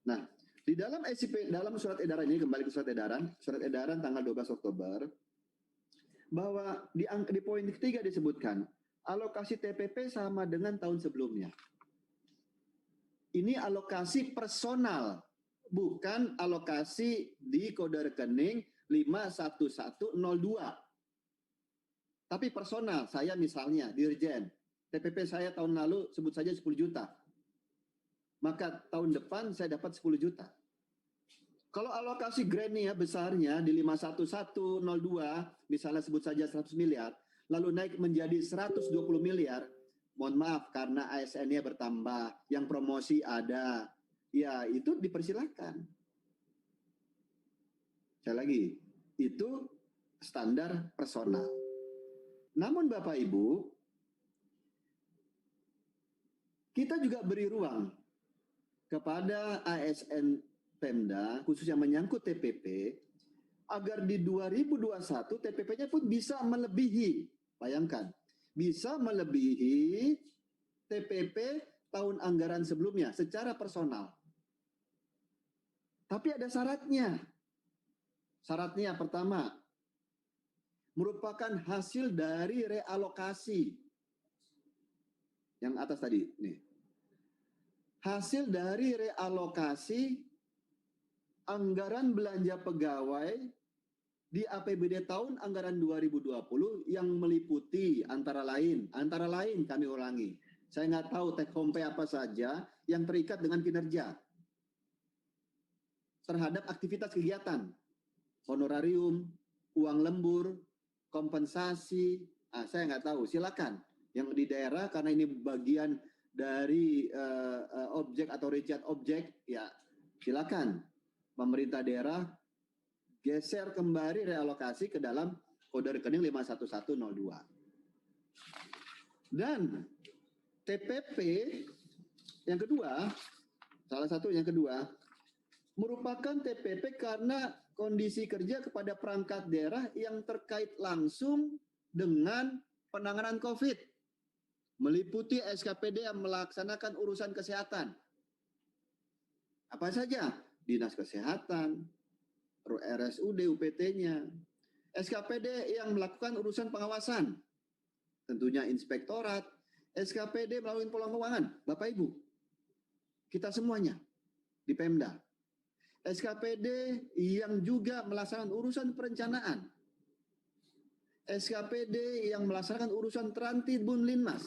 Nah, di dalam SIP, dalam surat edaran ini, kembali ke surat edaran tanggal 12 Oktober, bahwa di poin ketiga disebutkan, alokasi TPP sama dengan tahun sebelumnya. Ini alokasi personal, bukan alokasi di kode rekening 51102. Tapi personal, saya misalnya Dirjen, TPP saya tahun lalu sebut saja 10 juta. Maka tahun depan saya dapat 10 juta. Kalau alokasi grandnya besarnya di 51102, misalnya sebut saja 100 miliar, lalu naik menjadi 120 miliar, mohon maaf karena ASN-nya bertambah, yang promosi ada, ya itu dipersilakan. Sekali lagi, itu standar personal. Namun Bapak Ibu, kita juga beri ruang kepada ASN Pemda, khususnya menyangkut TPP, agar di 2021 TPP-nya pun bisa melebihi, bayangkan, bisa melebihi TPP tahun anggaran sebelumnya secara personal. Tapi ada syaratnya. Syaratnya pertama, merupakan hasil dari realokasi. Yang atas tadi, nih. Hasil dari realokasi anggaran belanja pegawai di APBD tahun anggaran 2020 yang meliputi antara lain kami ulangi, saya nggak tahu take home pay apa saja yang terikat dengan kinerja terhadap aktivitas kegiatan, honorarium, uang lembur, kompensasi, saya nggak tahu, silakan yang di daerah karena ini bagian dari objek atau rincian objek, ya silakan pemerintah daerah geser kembali realokasi ke dalam kode rekening 51102. Dan TPP yang kedua, salah satu yang kedua, merupakan TPP karena kondisi kerja kepada perangkat daerah yang terkait langsung dengan penanganan COVID, meliputi SKPD yang melaksanakan urusan kesehatan. Apa saja? Dinas Kesehatan, RSUD, UPT-nya, SKPD yang melakukan urusan pengawasan, tentunya inspektorat, SKPD melalui pola keuangan, Bapak Ibu, kita semuanya di Pemda, SKPD yang juga melaksanakan urusan perencanaan, SKPD yang melaksanakan urusan Trantibun Linmas,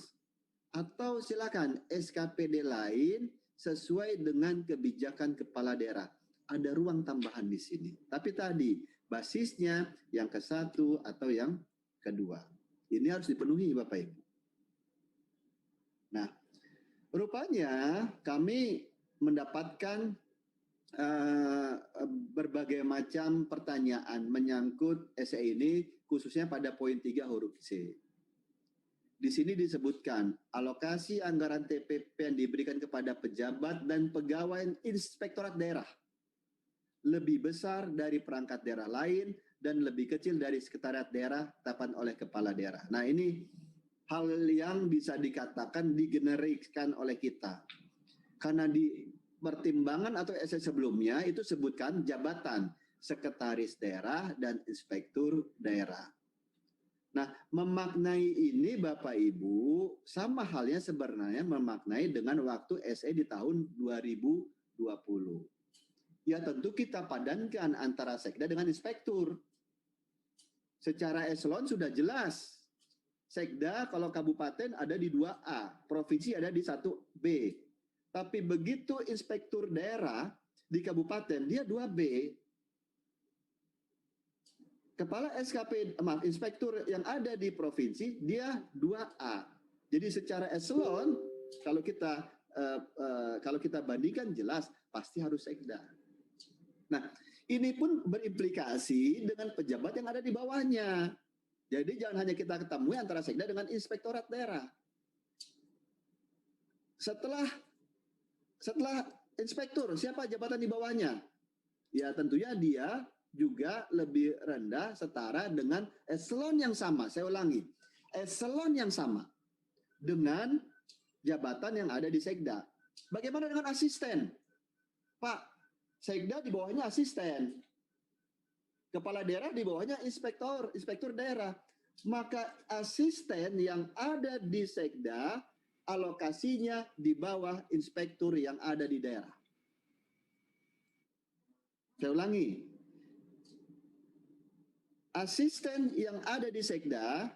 atau silakan SKPD lain sesuai dengan kebijakan kepala daerah. Ada ruang tambahan di sini. Tapi tadi basisnya yang ke satu atau yang kedua. Ini harus dipenuhi Bapak Ibu. Nah, rupanya kami mendapatkan berbagai macam pertanyaan menyangkut SE ini, khususnya pada poin 3 huruf C. Di sini disebutkan alokasi anggaran TPP yang diberikan kepada pejabat dan pegawai inspektorat daerah lebih besar dari perangkat daerah lain dan lebih kecil dari sekretariat daerah tetapkan oleh kepala daerah. Nah, ini hal yang bisa dikatakan digenerikkan oleh kita. Karena di pertimbangan atau SE sebelumnya itu sebutkan jabatan sekretaris daerah dan inspektur daerah. Nah, memaknai ini Bapak Ibu sama halnya sebenarnya memaknai dengan waktu SE di tahun 2020. Ya tentu kita padankan antara sekda dengan inspektur. Secara eselon sudah jelas. Sekda kalau kabupaten ada di 2A, provinsi ada di 1B. Tapi begitu inspektur daerah di kabupaten dia 2B. Kepala inspektur yang ada di provinsi dia 2A. Jadi secara eselon kalau kita bandingkan jelas pasti harus sekda. Nah, ini pun berimplikasi dengan pejabat yang ada di bawahnya. Jadi jangan hanya kita ketemui antara sekda dengan inspektorat daerah. Setelah inspektur, siapa jabatan di bawahnya? Ya tentunya dia juga lebih rendah setara dengan eselon yang sama. Saya ulangi, eselon yang sama dengan jabatan yang ada di sekda. Bagaimana dengan asisten? Pak, Sekda di bawahnya asisten. Kepala daerah di bawahnya inspektur daerah. Maka asisten yang ada di Sekda alokasinya di bawah inspektur yang ada di daerah. Saya ulangi. Asisten yang ada di Sekda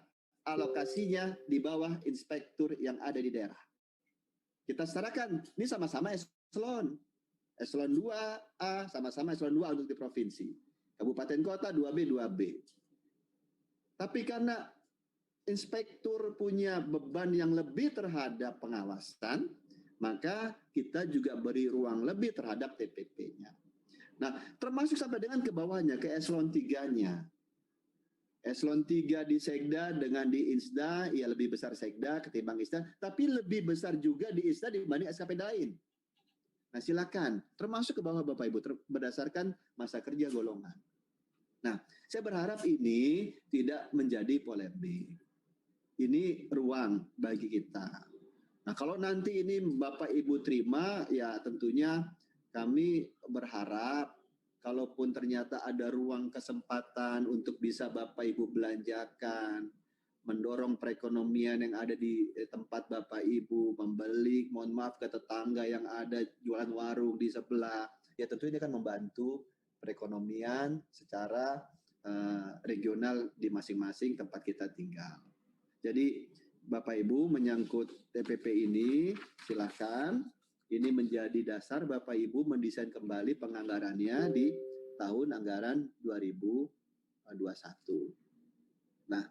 alokasinya di bawah inspektur yang ada di daerah. Kita setarakan, ini sama-sama eselon. Eselon 2A sama-sama eselon 2 untuk di provinsi. Kabupaten kota 2B, 2B. Tapi karena inspektur punya beban yang lebih terhadap pengawasan, maka kita juga beri ruang lebih terhadap TPP-nya. Nah, termasuk sampai dengan ke bawahnya, ke eselon 3-nya. Eselon 3 di Sekda dengan di Insda, ya lebih besar Sekda ketimbang Insda, tapi lebih besar juga di Insda dibanding SKP lain. Nah silakan, termasuk ke bawah Bapak Ibu, berdasarkan masa kerja golongan. Nah, saya berharap ini tidak menjadi polemik. Ini ruang bagi kita. Nah kalau nanti ini Bapak Ibu terima, ya tentunya kami berharap kalaupun ternyata ada ruang kesempatan untuk bisa Bapak Ibu belanjakan, mendorong perekonomian yang ada di tempat Bapak Ibu, membeli, mohon maaf ke tetangga yang ada jualan warung di sebelah, ya tentu ini akan membantu perekonomian secara regional di masing-masing tempat kita tinggal. Jadi Bapak Ibu menyangkut TPP ini, silakan. Ini menjadi dasar Bapak Ibu mendesain kembali penganggarannya di tahun anggaran 2021. Nah,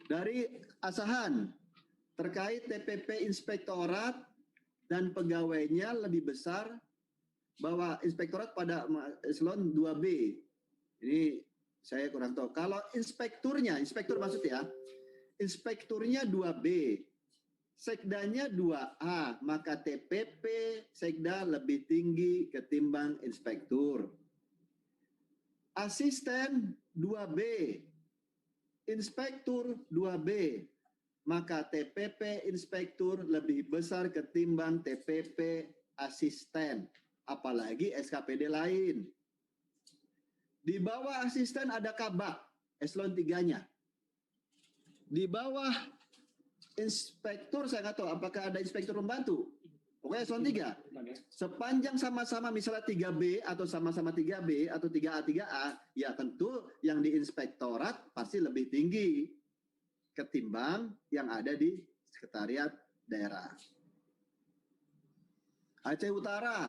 dari Asahan terkait TPP inspektorat dan pegawainya lebih besar bahwa inspektorat pada eselon 2B. Ini saya kurang tahu. Kalau inspekturnya, inspektur maksud ya, inspekturnya 2B, sekdanya 2A, maka TPP sekda lebih tinggi ketimbang inspektur. Asisten 2B, inspektur 2B, maka TPP inspektur lebih besar ketimbang TPP asisten, apalagi SKPD lain. Di bawah asisten ada kabak, eselon 3-nya. Di bawah inspektur saya nggak tahu apakah ada inspektur pembantu. Pokoknya eselon 3. Sepanjang sama-sama misalnya 3B atau sama-sama 3B atau 3A 3A, ya tentu yang di inspektorat pasti lebih tinggi ketimbang yang ada di sekretariat daerah. Aceh Utara